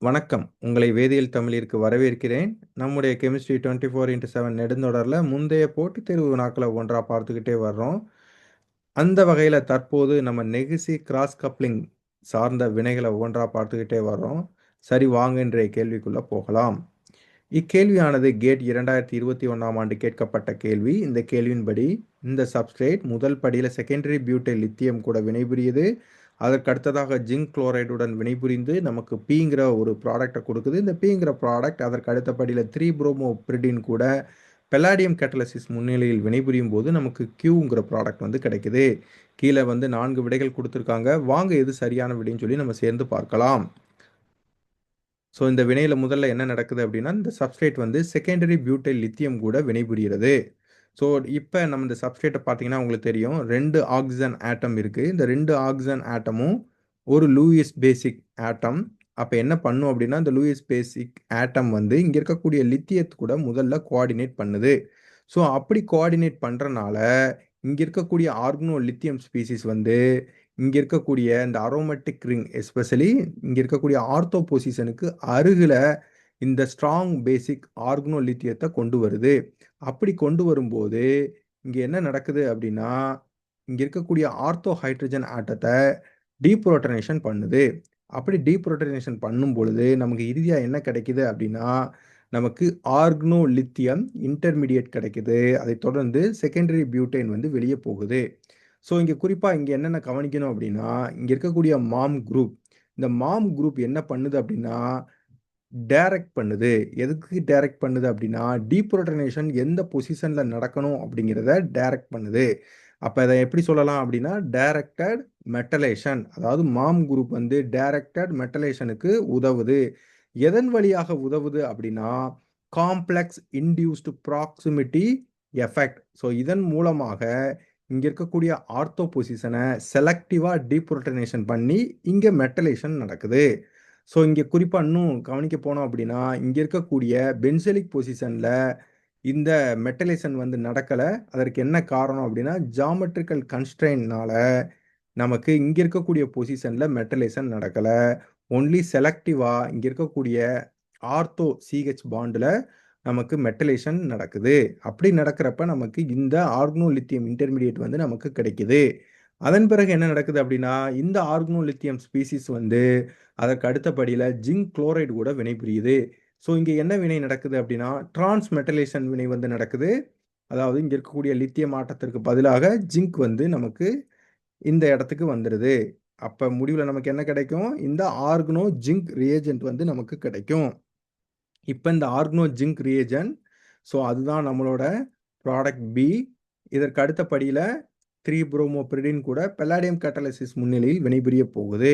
வணக்கம். உங்களை வேதியியல் தமிழிற்கு வரவேற்கிறேன். நம்முடைய கெமிஸ்ட்ரி 24x7 நெடுந்தொடர்ல முந்தைய போட்டித் தேர்வு வினாக்கள ஒன்றா பார்த்துக்கிட்டே வர்றோம். அந்த வகையில தற்போது நம்ம நெகிசி கிராஸ் கப்ளிங் சார்ந்த வினைகள ஒவ்வொன்றா பார்த்துக்கிட்டே வர்றோம். சரி, வாங்க இன்றைய கேள்விக்குள்ள போகலாம். இக்கேள்வியானது கேட் 2021ஆம் ஆண்டு கேட்கப்பட்ட கேள்வி. இந்த கேள்வியின்படி, இந்த சப்ஸ்ட்ரேட் முதல் படியில செகண்டரி பியூட்டைல் லித்தியம் கூட வினைபுரியுது. அதற்கு அடுத்ததாக ஜிங்க் குளோரைடுடன் வினைபுரிந்து நமக்கு பிங்கிற ஒரு ப்ராடக்ட்ட குடுக்குது. இந்த பிங்கிற ப்ராடக்ட் அதற்கு அடுத்த படியில 3-புரோமோபிரிடின் கூட பல்லாடியம் கேட்டலிசிஸ் முன்னிலையில் வினைபுரியும் போது நமக்கு கியூங்கிற ப்ராடக்ட் வந்து கிடைக்குது. கீழ வந்து 4 விடைகள் குடுத்திருக்காங்க. வாங்க எது சரியான விடைன்னு சொல்லி நம்ம சேர்ந்து பார்க்கலாம். ஸோ இந்த வினையில முதல்ல என்ன நடக்குது அப்படின்னா, இந்த சப்ஸ்ட்ரேட் வந்து செகண்டரி பியூட்டைல் லித்தியம் கூட வினைபுரிகிறது. ஸோ இப்ப நம்ம இந்த சப்ஸ்ட்ரேட்ட பார்த்தீங்கன்னா உங்களுக்கு தெரியும். 2 ஆக்ஸிஜன் ஆட்டம் இருக்கு. இந்த 2 ஆக்ஸிஜன் ஆட்டமும் ஒரு லூயிஸ் பேசிக் ஆட்டம். அப்ப என்ன பண்ணும் அப்படின்னா, இந்த லூயிஸ் பேசிக் ஆட்டம் வந்து இங்க இருக்கக்கூடிய லித்தியத்து கூட முதல்ல கோஆர்டினேட் பண்ணுது. ஸோ அப்படி கோஆர்டினேட் பண்றனால, இங்க இருக்கக்கூடிய ஆர்கனோ லித்தியம் ஸ்பீசிஸ் வந்து இங்க இருக்கக்கூடிய இந்த அரோமேட்டிக் ரிங் எஸ்பெஷலி இங்க இருக்கக்கூடிய ஆர்த்தோ பொசிஷனுக்கு அருகில இந்த ஸ்ட்ராங் பேசிக் ஆர்கனோ லித்தியத்தை கொண்டு வருது. அப்படி கொண்டு வரும்போது இங்க என்ன நடக்குது அப்படின்னா, இங்க இருக்கக்கூடிய ஆர்த்தோ ஹைட்ரஜன் ஆட்டத்தை டீப்ரோட்டனேஷன் பண்ணுது. அப்படி டீப்ரோட்டனேஷன் பண்ணும் பொழுது நமக்கு இறுதியா என்ன கிடைக்குது அப்படின்னா, நமக்கு ஆர்கனோ லித்தியம் இன்டர்மீடியேட் கிடைக்குது. அதைத் தொடர்ந்து செகண்டரி பியூட்டைன் வந்து வெளியே போகுது. ஸோ இங்க குறிப்பா இங்க என்னென்ன கவனிக்கணும் அப்படின்னா, இங்க இருக்கக்கூடிய மாம் குரூப், இந்த மாம் குரூப் என்ன பண்ணுது அப்படின்னா, டைரக்ட் பண்ணுது. எதுக்கு டைரக்ட் பண்ணுது அப்படின்னா, டீப்ரோட்டனேஷன் எந்த பொசிஷன்ல நடக்கணும் அப்படிங்கிறத டைரக்ட் பண்ணுது. அப்ப இத எப்படி சொல்லலாம் அப்படின்னா, டைரக்டட் மெட்டலேஷன். அதாவது மாம் குரூப் வந்து டைரக்டட் மெட்டலேஷனுக்கு உதவுது. எதன் வழியாக உதவுது அப்படின்னா, complex induced proximity effect. So இதன் மூலமாக இங்க இருக்கக்கூடிய ஆர்த்தோ பொசிஷனை செலக்டிவா டீப்ரோட்டனேஷன் பண்ணி இங்க மெட்டலேஷன் நடக்குது. ஸோ இங்க குறிப்பா இன்னும் கவனிக்க போனோம் அப்படின்னா, இங்க இருக்கக்கூடிய பென்சலிக் பொசிஷன்ல இந்த மெட்டலேஷன் வந்து நடக்கல. அதற்கு என்ன காரணம் அப்படின்னா, ஜியாமெட்ரிக்கல் கன்ஸ்ட்ரெயின்ட்னால நமக்கு இங்க இருக்கக்கூடிய பொசிஷன்ல மெட்டலேஷன் நடக்கல. ஒன்லி செலக்டிவா இங்க இருக்கக்கூடிய ஆர்த்தோ சிஹெச் பாண்டுல நமக்கு மெட்டலேஷன் நடக்குது. அப்படி நடக்கிறப்ப நமக்கு இந்த ஆர்கனோ லித்தியம் இன்டர்மீடியேட் வந்து நமக்கு கிடைக்குது. அதன் பிறகு என்ன நடக்குது அப்படின்னா, இந்த ஆர்கனோ லித்தியம் ஸ்பீசிஸ் வந்து அதற்கு அடுத்தபடியில ஜிங்க் குளோரைடு கூட வினைபுரியுது. ஸோ இங்க என்ன வினை நடக்குது அப்படின்னா, டிரான்ஸ் மெட்டலேஷன் வினை வந்து நடக்குது. அதாவது இங்க இருக்கக்கூடிய லித்தியம் ஆட்டத்திற்கு பதிலாக ஜிங்க் வந்து நமக்கு இந்த இடத்துக்கு வந்துருது. அப்ப முடிவுல நமக்கு என்ன கிடைக்கும்? இந்த ஆர்கனோ ஜிங்க் ரியேஜென்ட் வந்து நமக்கு கிடைக்கும். இப்ப இந்த ஆர்கனோ ஜிங்க் ரியேஜென்ட், ஸோ அதுதான் நம்மளோட ப்ராடக்ட் பி. இதற்கு அடுத்த படியில 3-புரோமோபிரிடின் கூட பல்லாடியம் கேட்டலிசிஸ் முன்னிலையில் வினைபுரிய போகுது.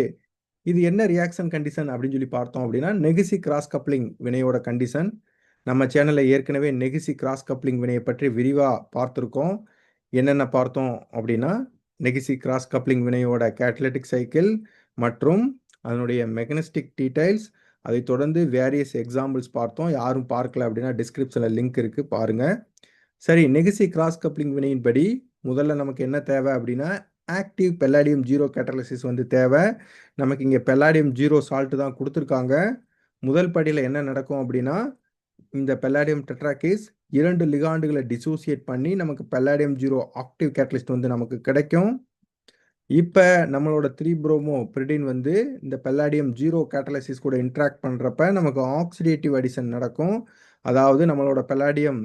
இது என்ன ரியாக்ஷன் கண்டிஷன் அப்படின்னு சொல்லி பார்த்தோம் அப்படின்னா, நெகிசி கிராஸ் கப்ளிங் வினையோட கண்டிஷன். நம்ம சேனல்ல ஏற்கனவே நெகிசி கிராஸ் கப்ளிங் வினையை பற்றி விரிவா பார்த்திருக்கோம். என்னென்ன பார்த்தோம் அப்படின்னா, நெகிசி கிராஸ் கப்ளிங் வினையோட கேட்டலிட்டிக் சைக்கிள் மற்றும் அதனுடைய மெக்னஸ்டிக் டீடைல்ஸ், அதைத் தொடர்ந்து வேரியஸ் எக்ஸாம்பிள்ஸ் பார்த்தோம். யாரும் பார்க்கல அப்படின்னா டிஸ்கிரிப்ஷன்ல லிங்க் இருக்கு, பாருங்க. சரி, நெகிசி கிராஸ் கப்ளிங் வினையின்படி முதல்ல நமக்கு என்ன தேவை அப்படின்னா, ஆக்டிவ் பெல்லாடியம் ஜீரோ கேட்டலிசிஸ் வந்து தேவை. நமக்கு இங்க பெல்லாடியம் ஜீரோ சால்ட் தான் கொடுத்துருக்காங்க. முதல் படியில என்ன நடக்கும் அப்படின்னா, இந்த பெல்லாடியம் டெட்ராகேஸ் 2 லிகாண்டுகளை டிசோசியேட் பண்ணி நமக்கு பெல்லாடியம் ஜீரோ ஆக்டிவ் கேட்டலிஸ்ட் வந்து நமக்கு கிடைக்கும். இப்ப நம்மளோட 3-புரோமோபிரிடின் வந்து இந்த பெல்லாடியம் ஜீரோ கேட்டலிசிஸ் கூட இன்டராக்ட் பண்றப்ப நமக்கு ஆக்சிடேட்டிவ் அடிஷன் நடக்கும். அதாவது நம்மளோட பெல்லாடியம்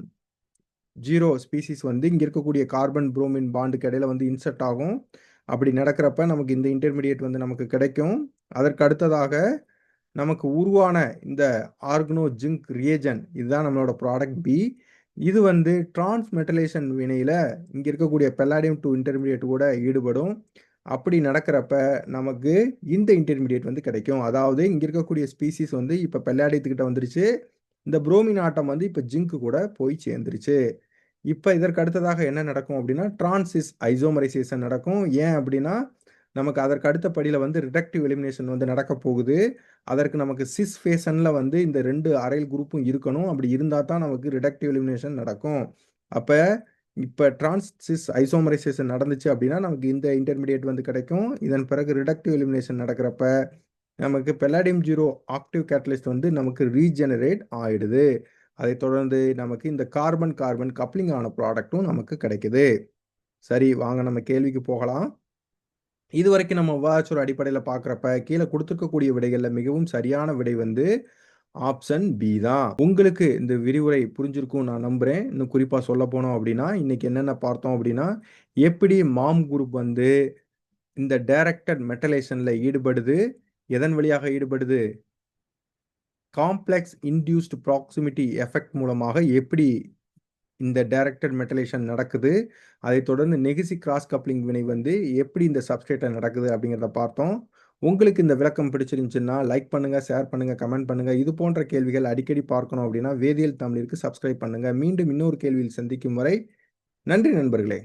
ஜீரோ ஸ்பீசிஸ் வந்து இங்க இருக்கக்கூடிய கார்பன் புரோமின் பாண்டுக்கு இடையில வந்து இன்செர்ட் ஆகும். அப்படி நடக்கிறப்ப நமக்கு இந்த இன்டர்மீடியேட் வந்து நமக்கு கிடைக்கும். அதற்கு அடுத்ததாக நமக்கு உருவான இந்த ஆர்கனோ ஜிங்க் ரியேஜன், இதுதான் நம்மளோட ப்ராடக்ட் பி. இது வந்து டிரான்ஸ் மெட்டலேஷன் வினையில இங்க இருக்கக்கூடிய பெல்லாடியம் 2 இன்டர்மீடியேட் கூட ஈடுபடும். அப்படி நடக்கிறப்ப நமக்கு இந்த இன்டர்மீடியேட் வந்து கிடைக்கும். அதாவது இங்க இருக்கக்கூடிய ஸ்பீசிஸ் வந்து இப்ப பெல்லாடியத்துக்கிட்ட வந்துருச்சு. இந்த புரோமின் ஆட்டம் வந்து இப்ப ஜிங்க் கூட போய் சேர்ந்துருச்சு. இப்ப இதற்கு அடுத்ததாக என்ன நடக்கும் அப்படின்னா, டிரான்சிஸ் ஐசோமரைசேஷன் நடக்கும். ஏன் அப்படின்னா, நமக்கு அதற்கு அடுத்த படியில வந்து ரிடக்டிவ் எலிமினேஷன் வந்து நடக்க போகுது. அதற்கு நமக்கு சிஸ் ஃபேஷன்ல வந்து இந்த 2 அரைல் குரூப்பும் இருக்கணும். அப்படி இருந்தா தான் நமக்கு ரிடக்டிவ் எலிமினேஷன் நடக்கும். அப்ப இப்ப டிரான்சிஸ் ஐசோமரைசேஷன் நடந்துச்சு அப்படின்னா, நமக்கு இந்த இன்டர்மீடியேட் வந்து கிடைக்கும். இதன் பிறகு ரிடக்டிவ் எலிமினேஷன் நடக்கிறப்ப, நமக்கு பெல்லாடியம் 0 ஆக்டிவ் கேட்டலிஸ்ட் வந்து நமக்கு ரீஜெனரேட் ஆயிடுது. அதைத் தொடர்ந்து நமக்கு இந்த கார்பன் கார்பன் கப்ளிங் ஆன ப்ராடக்ட்டும் நமக்கு கிடைக்குது. சரி, வாங்க நம்ம கேள்விக்கு போகலாம். இதுவரைக்கும் நம்ம விவாதிச்ச ஒரு அடிப்படையில பார்க்கிறப்ப, கீழ குடுத்திருக்கக்கூடிய விடைகள்ல மிகவும் சரியான விடை வந்து ஆப்ஷன் பி தான். உங்களுக்கு இந்த விரிவுரை புரிஞ்சிருக்கும்னு நான் நம்புறேன். இன்னும் குறிப்பா சொல்லப்போனோம் அப்படின்னா, இன்னைக்கு என்னென்ன பார்த்தோம் அப்படின்னா, எப்படி மாம் குரூப் வந்து இந்த டைரக்டட் மெட்டலேஷன்ல ஈடுபடுது? எதன் வழியாக ஈடுபடுது? காம்ப்ளெக்ஸ் இன்டியூஸ்ட் ப்ராக்ஸிமிட்டி எஃபெக்ட் மூலமாக எப்படி இந்த டைரக்டட் மெட்டலேஷன் நடக்குது? அதைத் தொடர்ந்து நெகிசி கிராஸ் கப்ளிங் வினை வந்து எப்படி இந்த சப்ஸ்ட்ரேட்ல நடக்குது அப்படிங்கிறத பார்த்தோம். உங்களுக்கு இந்த விளக்கம் பிடிச்சிருந்துச்சுன்னா, லைக் பண்ணுங்க, ஷேர் பண்ணுங்க, கமெண்ட் பண்ணுங்க. இது போன்ற கேள்விகள் அடிக்கடி பார்க்கணும் அப்படின்னா, வேதியியல் தமிழிற்கு சப்ஸ்கிரைப் பண்ணுங்க. மீண்டும் இன்னொரு கேள்வியில் சந்திக்கும் வரை, நன்றி நண்பர்களே!